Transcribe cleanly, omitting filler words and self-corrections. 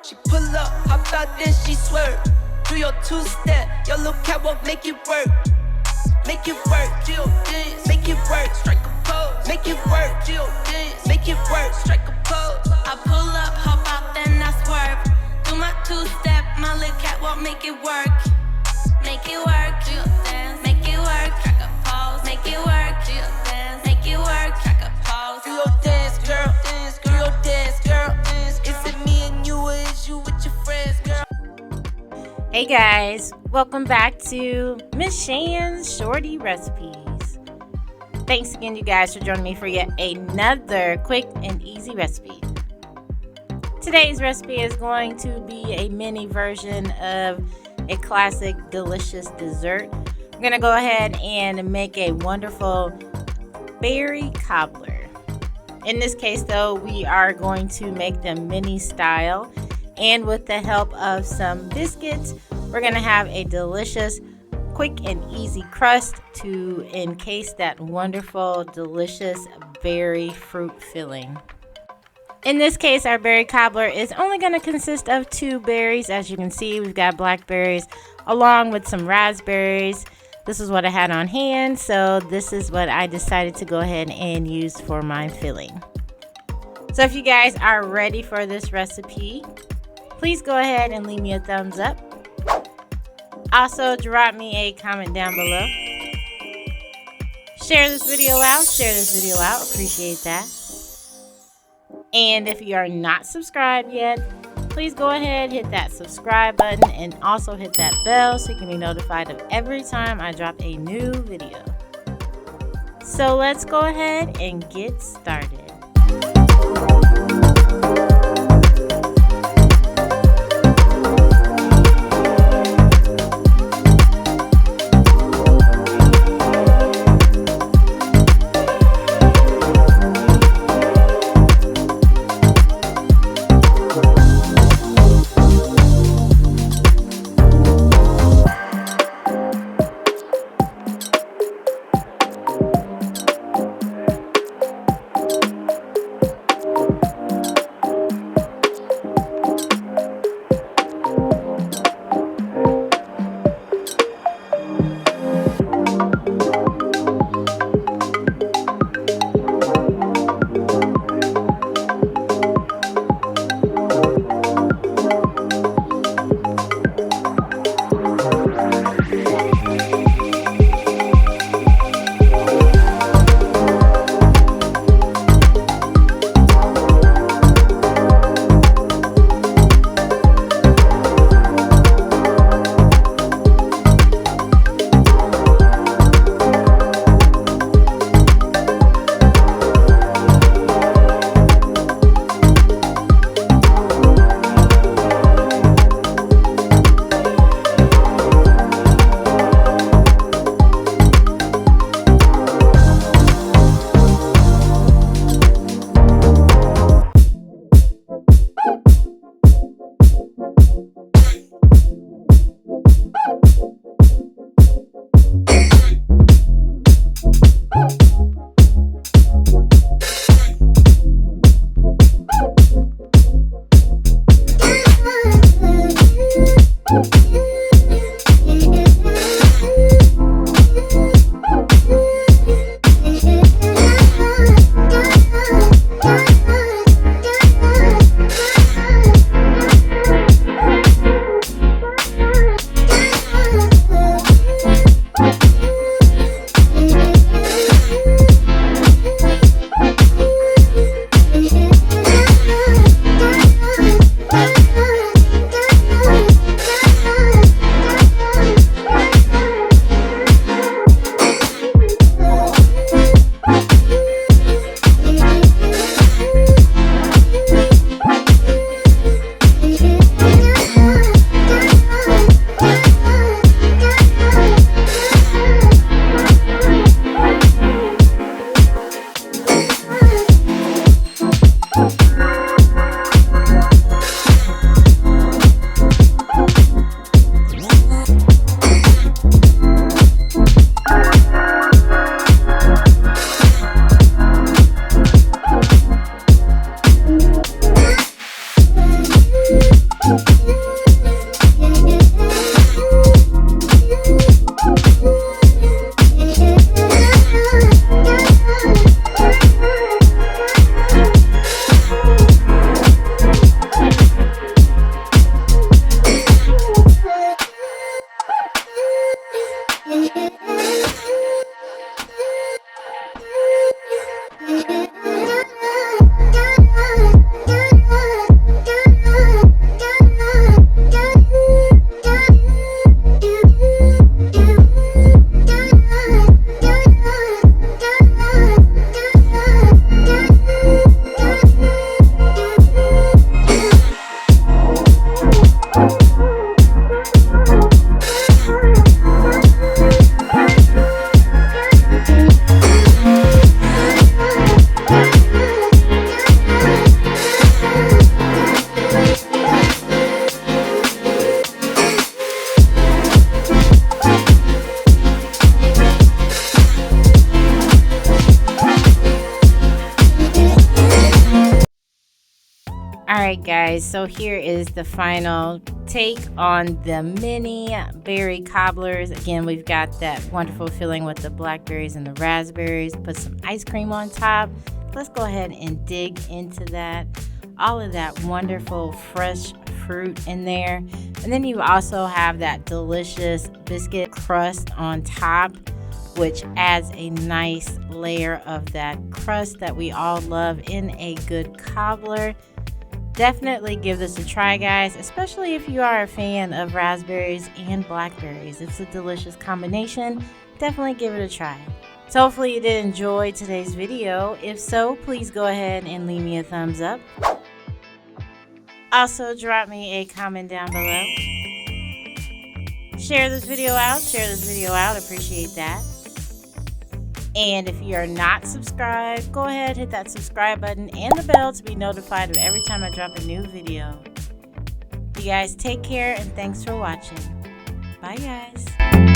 She pull up, hop out, then she swerve. Do your two-step, your little catwalk, make it work. Make it work, Jill dance, make it work, strike a pose. Make it work, Jill dance, make it work, strike a pose. I pull up, hop out, then I swerve. Do my two-step, my little catwalk, make it work. Make it work, Jill dance, make it work, strike a pose. Make it work, Jill dance, make it work, strike a pose. Do your dance, girl, dance, do your dance, girl, dance. Is it me and you, or is you with your friends, girl? Hey guys, welcome back to Miss Shan's Shorty Recipes. Thanks again, you guys, for joining me for yet another quick and easy recipe. Today's recipe is going to be a mini version of a classic delicious dessert. I'm going to go ahead and make a wonderful berry cobbler. In this case, though, we are going to make them mini style. And with the help of some biscuits, we're going to have a delicious, quick and easy crust to encase that wonderful, delicious berry fruit filling. In this case, our berry cobbler is only going to consist of 2 berries. As you can see, we've got blackberries along with some raspberries. This is what I had on hand, so this is what I decided to go ahead and use for my filling. So if you guys are ready for this recipe, please go ahead and leave me a thumbs up. Also, drop me a comment down below. Share this video out. Appreciate that. And if you are not subscribed yet, please go ahead, hit that subscribe button, and also hit that bell so you can be notified of every time I drop a new video. So let's go ahead and get started. Alright guys, so here is the final take on the mini berry cobblers. Again, we've got that wonderful filling with the blackberries and the raspberries. Put some ice cream on top. Let's go ahead and dig into that. All of that wonderful fresh fruit in there. And then you also have that delicious biscuit crust on top, which adds a nice layer of that crust that we all love in a good cobbler. Definitely give this a try, guys, especially if you are a fan of raspberries and blackberries. It's a delicious combination. Definitely give it a try. So hopefully you did enjoy today's video. If so, please go ahead and leave me a thumbs up. Also, drop me a comment down below. Share this video out. Appreciate that. And if you are not subscribed, go ahead, hit that subscribe button and the bell to be notified of every time I drop a new video. You guys take care and thanks for watching. Bye guys.